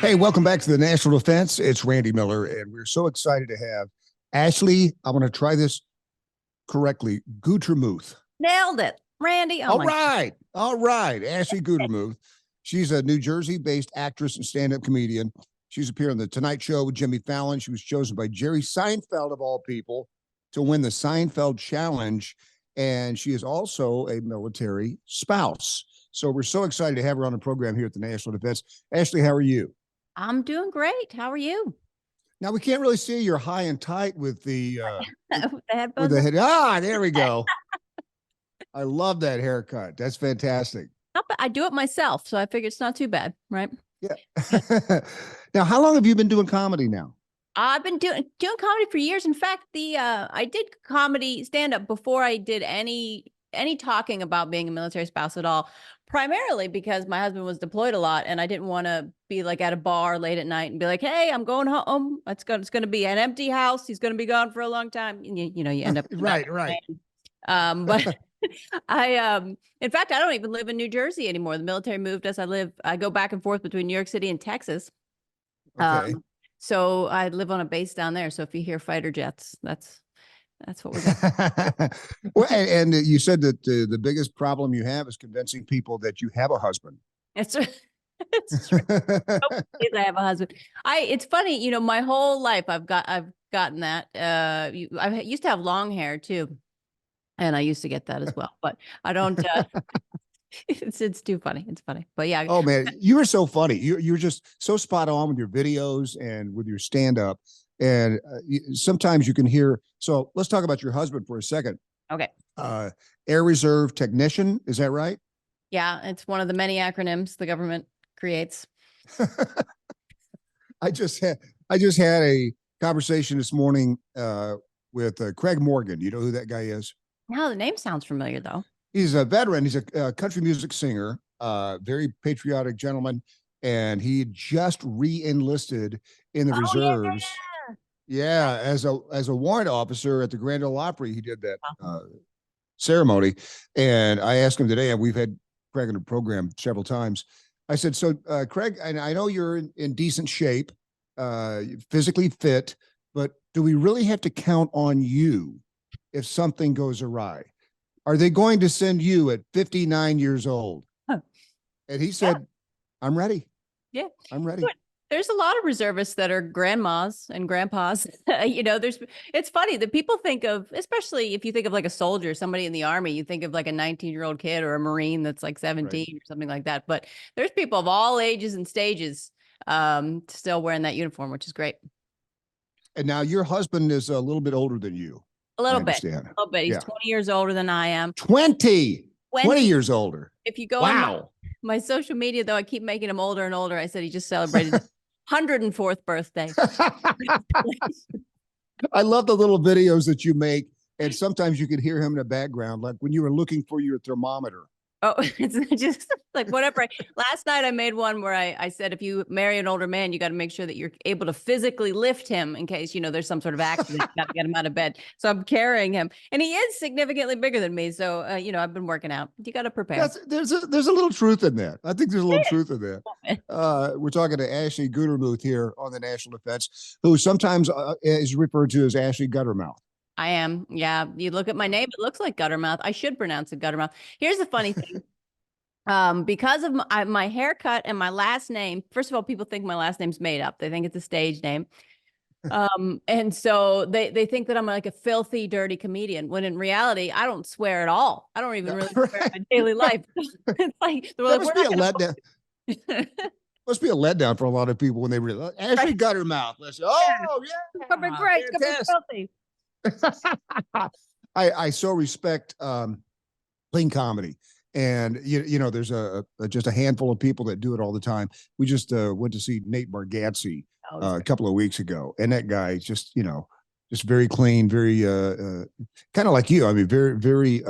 Hey, welcome back to the National Defense. It's Randy Miller, and we're so excited to have Ashley. I want to try this correctly. Gutermuth. Nailed it, Randy. Oh All my right. All right. Ashley Gutermuth. She's a New Jersey-based actress and stand-up comedian. She's appeared on The Tonight Show with Jimmy Fallon. She was chosen by Jerry Seinfeld, of all people, to win the Seinfeld Challenge. And she is also a military spouse. So we're so excited to have her on the program here at the National Defense. Ashley, how are you? I'm doing great. How are you? Now we can't really see you're high and tight with the The headphones. with the head. Ah, there we go. I love that haircut. That's fantastic. I do it myself, so I figure it's not too bad, right? Yeah. Now, how long have you been doing comedy now? I've been doing comedy for years. In fact, I did comedy stand up before I did any talking about being a military spouse at all. Primarily because my husband was deployed a lot, and I didn't want to be like at a bar late at night and be like, "Hey, I'm going home. It's going to be an empty house. He's going to be gone for a long time." You end up right. But in fact, I don't even live in New Jersey anymore. The military moved us. I go back and forth between New York City and Texas. Okay. So I live on a base down there. So if you hear fighter jets, that's what we got. Well, and you said that the biggest problem you have is convincing people that you have a husband. It's true. I have a husband. It's funny, my whole life I've gotten that. I used to have long hair too. And I used to get that as well, but I don't. It's too funny. It's funny, but yeah. Oh man, you were so funny. You're just so spot on with your videos and with your stand up. And sometimes you can hear. So let's talk about your husband for a second. Okay. Air Reserve Technician. Is that right? Yeah, it's one of the many acronyms the government creates. I just had a conversation this morning with Craig Morgan. You know who that guy is? No, the name sounds familiar though. He's a veteran. He's a country music singer, very patriotic gentleman, and he just re-enlisted in the reserves. Yeah, as a warrant officer at the Grand Ole Opry. He did that ceremony, and I asked him today, and we've had Craig in the program several times. I said, so Craig, and I know you're in decent shape, physically fit, but do we really have to count on you if something goes awry? Are they going to send you at 59 years old? Huh. And he said, I'm ready. Yeah, I'm ready. Good. There's a lot of reservists that are grandmas and grandpas. It's funny that people think of, especially if you think of like a soldier, somebody in the army, you think of like a 19-year-old kid or a Marine that's like 17 or something like that. But there's people of all ages and stages still wearing that uniform, which is great. And now your husband is a little bit older than you. A little bit. He's 20 years older than I am. 20 years older. If you go on my social media, though, I keep making him older and older. I said he just celebrated his 104th birthday. I love the little videos that you make. And sometimes you can hear him in the background, like when you were looking for your thermometer. Oh, it's just like whatever. Last night I made one where I said, if you marry an older man, you got to make sure that you're able to physically lift him in case, there's some sort of accident. You got to get him out of bed. So I'm carrying him, and he is significantly bigger than me. So, I've been working out. You got to prepare. There's a little truth in that. I think there's a little truth in that. We're talking to Ashley Gutermuth here on the National Defense, who sometimes is referred to as Ashley Guttermouth. I am. Yeah. You look at my name, it looks like Guttermouth. I should pronounce it Guttermouth. Here's the funny thing. Because of my haircut and my last name, first of all, people think my last name's made up. They think it's a stage name. And so they think that I'm like a filthy, dirty comedian, when in reality, I don't swear at all. I don't even really swear in my daily life. It's like, must be a letdown. Must be a letdown for a lot of people when they realize Ashley Guttermouth. Oh, yeah. Great. It's gonna be filthy. I so respect clean comedy, and there's just a handful of people that do it all the time. We just went to see Nate Bargatze a couple of weeks ago, and that guy just very clean, very kind of like you. I mean, very very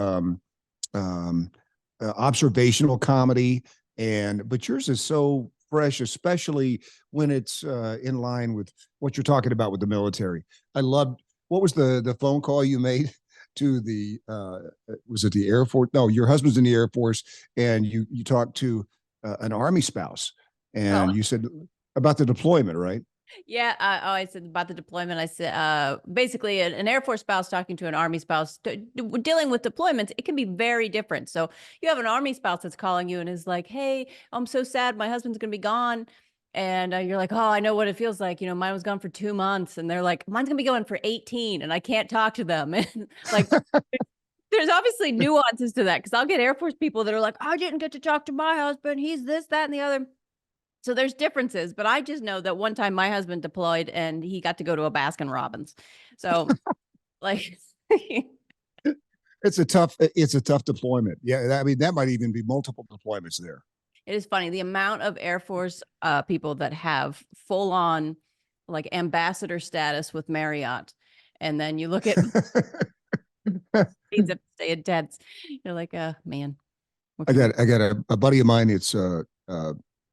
observational comedy, but yours is so fresh, especially when it's in line with what you're talking about with the military. I loved. What was the phone call you made to the, was it the Air Force? No, your husband's in the Air Force, and you talked to an Army spouse, and you said, about the deployment, right? Yeah. I said about the deployment. I said, basically, an Air Force spouse talking to an Army spouse, dealing with deployments, it can be very different. So you have an Army spouse that's calling you and is like, "Hey, I'm so sad. My husband's going to be gone." And you're like, "Oh, I know what it feels like. Mine was gone for 2 months." And they're like, "Mine's going to be gone for 18 and I can't talk to them." And like, there's obviously nuances to that because I'll get Air Force people that are like, "I didn't get to talk to my husband. He's this, that, and the other." So there's differences, but I just know that one time my husband deployed and he got to go to a Baskin Robbins. So like It's a tough deployment. Yeah, I mean that might even be multiple deployments there. it is funny the amount of Air Force people that have full on like ambassador status with Marriott. And then you look at things that stay intense. You're like, man, what I can we got a buddy of mine. It's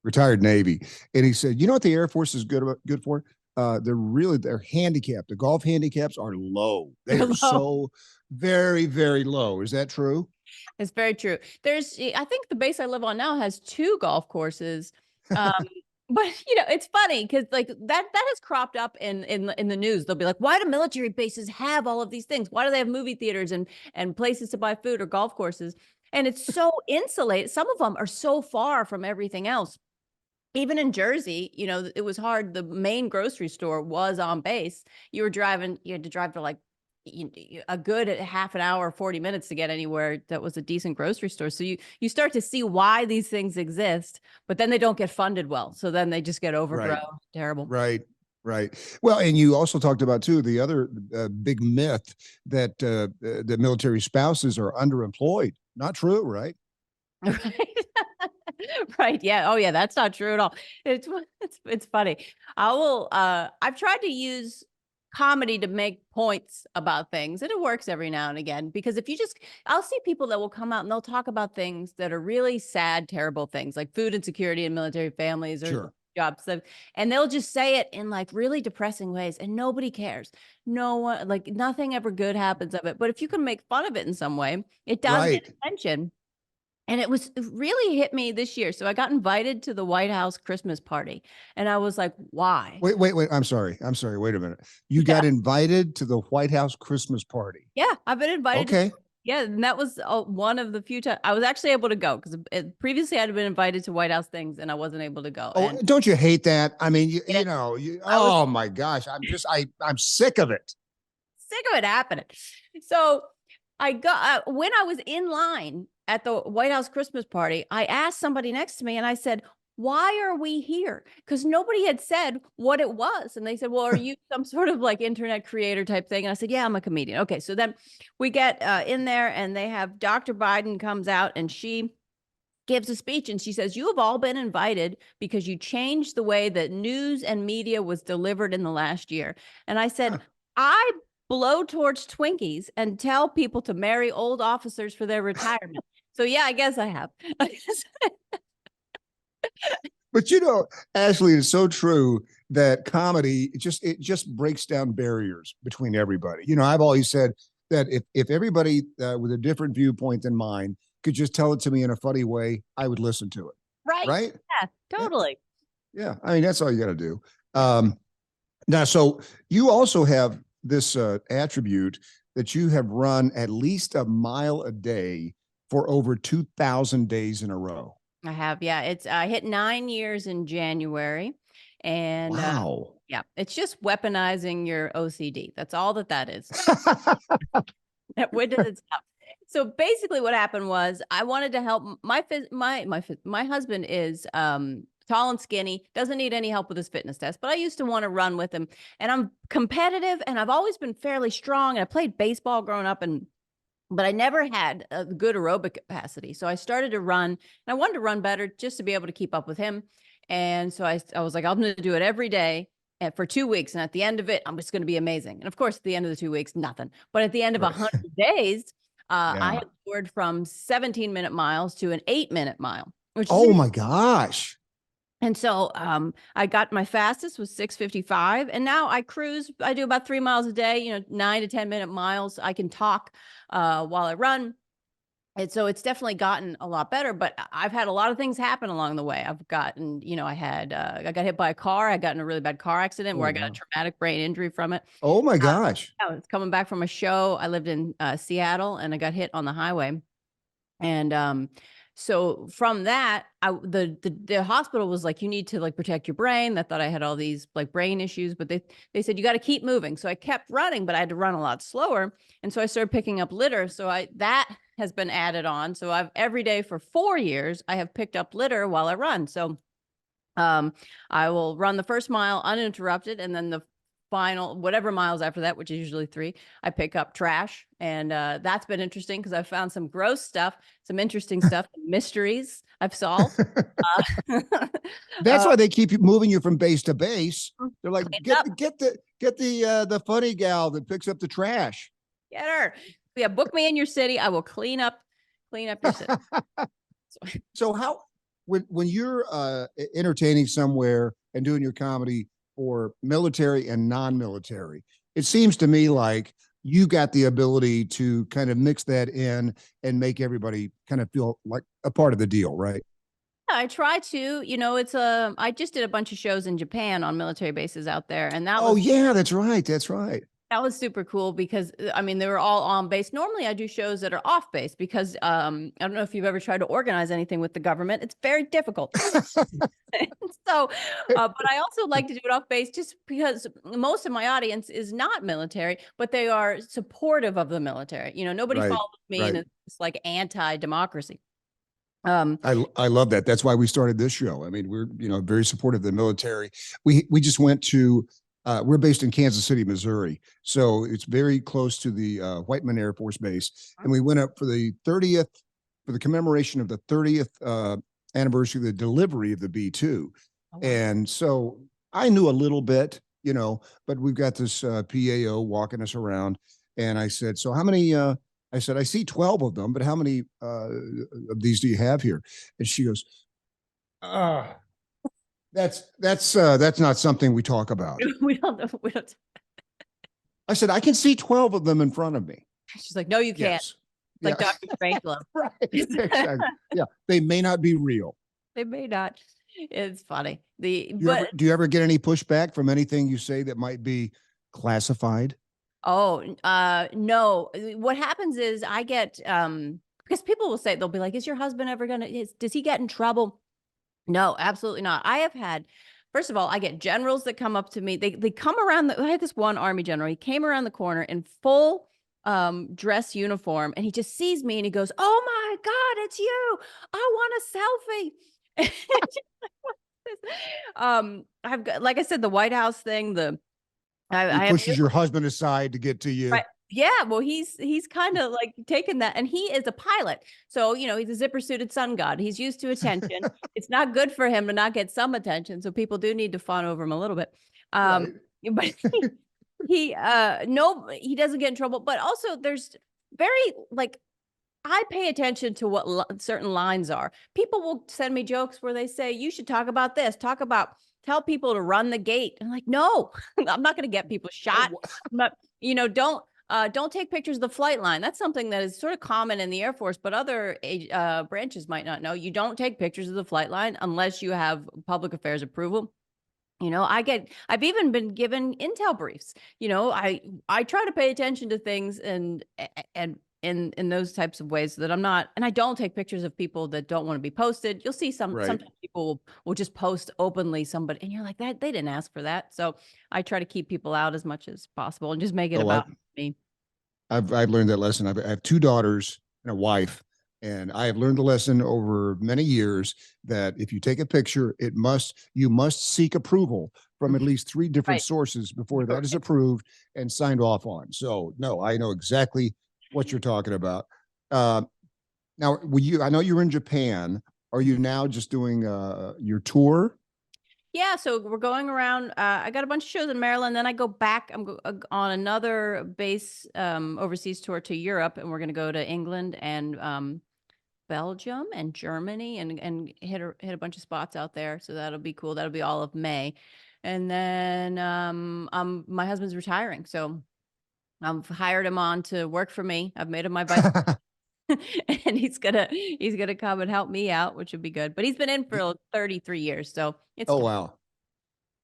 retired Navy, and he said, you know what the Air Force is good for? They're handicapped. The golf handicaps are low. They are do? so very, very low. Is that true? It's very true. I think the base I live on now has two golf courses. Um, but it's funny because like that has cropped up in the news. They'll be like, why do military bases have all of these things? Why do they have movie theaters and places to buy food or golf courses? And it's so insulated. Some of them are so far from everything else. Even in Jersey, it was hard. The main grocery store was on base. You had to drive for like a good half an hour, 40 minutes to get anywhere that was a decent grocery store. So you start to see why these things exist, but then they don't get funded well. So then they just get overgrown. Right, Terrible. right, right. Well, and you also talked about too the other big myth that the military spouses are underemployed. Not true, right? Right. Right. Yeah. Oh, yeah. That's not true at all. It's funny. I've tried to use comedy to make points about things, and it works every now and again because I'll see people that will come out and they'll talk about things that are really sad, terrible things like food insecurity in military families or Sure. jobs, and they'll just say it in like really depressing ways, and nobody cares. No one, like nothing ever good happens of it. But if you can make fun of it in some way, it does get Right. attention. And it really hit me this year. So I got invited to the White House Christmas party. And I was like, why? Wait. I'm sorry. I'm sorry. Wait a minute. You Yeah. got invited to the White House Christmas party. Yeah. I've been invited to, Okay. yeah. And that was one of the few times I was actually able to go because previously I'd been invited to White House things and I wasn't able to go. Oh, And don't you hate that? I mean, it, I was oh my gosh, I'm sick of it. sick of it happening. So I got, when I was in line at the White House Christmas party, I asked somebody next to me and I said, why are we here? Because nobody had said what it was. And they said, well, are you some sort of like internet creator type thing? And I said, yeah, I'm a comedian. Okay. So then we get in there and they have Dr. Biden comes out and she gives a speech and she says, you have all been invited because you changed the way that news and media was delivered in the last year. And I said, Huh. I blow torch Twinkies and tell people to marry old officers for their retirement. So yeah, I guess I have. But Ashley, it's so true that comedy it just breaks down barriers between everybody. I've always said that if everybody with a different viewpoint than mine could just tell it to me in a funny way, I would listen to it. Right. Right? Yeah, Yeah. totally. Yeah. I mean, that's all you got to do. Now, so you also have this attribute that you have run at least a mile a day for over 2,000 days in a row. I have. Yeah. I hit 9 years in January. And Wow. yeah, it's just weaponizing your OCD. That's all that is. When does it stop? So basically what happened was I wanted to help my husband is tall and skinny, doesn't need any help with his fitness test, but I used to want to run with him, and I'm competitive and I've always been fairly strong, and I played baseball growing up, but I never had a good aerobic capacity. So I started to run and I wanted to run better just to be able to keep up with him. And so I was like, I'm going to do it every day and for 2 weeks. And at the end of it, I'm just going to be amazing. And of course, at the end of the 2 weeks, nothing. But at the end of Right. 100 days, I Yeah. had soared from 17-minute miles to an 8-minute mile, which is Oh my gosh. and so I got my fastest was 6:55. And now I cruise. I do about 3 miles a day, 9 to 10-minute miles. I can talk while I run. And so it's definitely gotten a lot better, but I've had a lot of things happen along the way. I've gotten, I got hit by a car. I got in a really bad car accident Oh, where I got a wow. traumatic brain injury from it. Oh my gosh. I was coming back from a show. I lived in Seattle and I got hit on the highway. And so from that, the hospital was like, you need to like protect your brain. They thought I had all these like brain issues, but they said you got to keep moving. So I kept running, but I had to run a lot slower. And so I started picking up litter. So that has been added on. So I've every day for 4 years, I have picked up litter while I run. So um, I will run the first mile uninterrupted, and then the final whatever miles after that, which is usually 3, I pick up trash, and that's been interesting because I've found some gross stuff, some interesting stuff, mysteries I've solved. Uh, That's uh, why they keep you moving you from base to base. They're like, clean get up, the the funny gal that picks up the trash. get her. Yeah, book me in your city. I will clean up your city. So, So how when you're entertaining somewhere and doing your comedy for military and non-military, it seems to me like you got the ability to kind of mix that in and make everybody kind of feel like a part of the deal, right? I try to, I just did a bunch of shows in Japan on military bases out there, and that Oh was yeah, that's right. That's right. super cool because I mean they were all on base. Normally I do shows that are off base because I don't know if you've ever tried to organize anything with the government. It's very difficult. So, but I also like to do it off base just because most of my audience is not military, but they are supportive of the military. Nobody Right. follows me and Right. it's like anti-democracy. Um, I love that. That's why we started this show. I mean, we're very supportive of the military. We just went to we're based in Kansas City, Missouri, so it's very close to the Whiteman Air Force Base, and we went up for the 30th for the commemoration of the 30th anniversary of the delivery of the B-2, oh, wow. and so I knew a little bit, but we've got this PAO walking us around, and I said, so how many? I said, I see 12 of them, but how many of these do you have here? And she goes, ah, that's not something we talk about. We don't know. We don't. I said, I can see 12 of them in front of me. She's like, no, you can't. Yes. It's Yeah. like Dr. Strangelove. Right. Exactly. Yeah. They may not be real. They may not. It's funny. Do you ever get any pushback from anything you say that might be classified? No. What happens is I get because people will say they'll be like, is your husband ever does he get in trouble? No, absolutely not. I have had, first of all, I get generals that come up to me. They come around I had this one Army general. He came around the corner in full dress uniform and he just sees me and he goes, oh my God, it's you. I want a selfie. I've got, like I said, the White House thing, He I have pushes your husband aside to get to you. right. Yeah, well, he's kind of like taken that, and he is a pilot, so he's a zipper suited sun god. He's used to attention. It's not good for him to not get some attention, so people do need to fawn over him a little bit. Right. But he no, he doesn't get in trouble. But also, there's very like I pay attention to what certain lines are. People will send me jokes where they say, you should talk about this, tell people to run the gate. I'm like, no, I'm not going to get people shot. But, don't take pictures of the flight line. That's something that is sort of common in the Air Force, but other branches might not know. You don't take pictures of the flight line unless you have public affairs approval. I've even been given intel briefs. I try to pay attention to things and in those types of ways so that I'm not, and I don't take pictures of people that don't want to be posted. You'll see Right. sometimes people will just post openly somebody and you're like that they didn't ask for that. So I try to keep people out as much as possible and just make it Oh, about me. I've learned that lesson. I have 2 daughters and a wife, and I have learned the lesson over many years that if you take a picture, you must seek approval from at least 3 different Right. sources before that is approved and signed off on. So no, I know exactly what you're talking about. Now, I know you're in Japan. Are you now just doing your tour? Yeah, so we're going around. I got a bunch of shows in Maryland. Then I go back. On another base overseas tour to Europe, and we're going to go to England and Belgium and Germany, and hit a bunch of spots out there. So that'll be cool. That'll be all of May, and then my husband's retiring, so I've hired him on to work for me. I've made him my vice. and he's gonna come and help me out, which would be good. But he's been in for 33 years, so it's Oh, wow.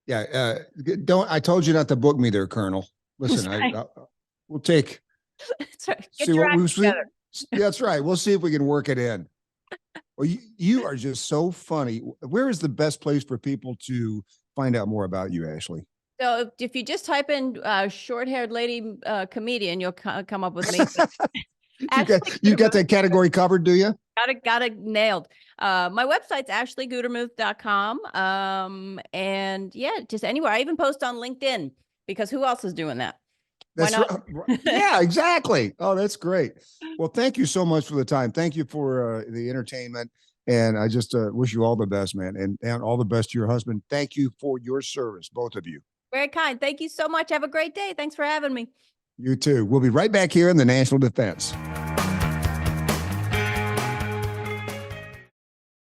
Yeah. Don't, I told you not to book me there, Colonel. Listen, right. we'll take, That's right. Get see your what act we see. together. That's right. We'll see if we can work it in. Well, you are just so funny. Where is the best place for people to find out more about you, Ashley? So if you just type in short-haired lady comedian, you'll come up with me. Ashley You got Gutermuth, that category covered, do you? got it nailed. My website's ashleygutermuth.com. And yeah, just anywhere. I even post on LinkedIn because who else is doing that? Why That's not? right. Yeah, exactly. Oh, that's great. Well, thank you so much for the time. Thank you for the entertainment. And I just wish you all the best, man. And all the best to your husband. Thank you for your service, both of you. Very kind. Thank you so much. Have a great day. Thanks for having me. You too. We'll be right back here in the National Defense.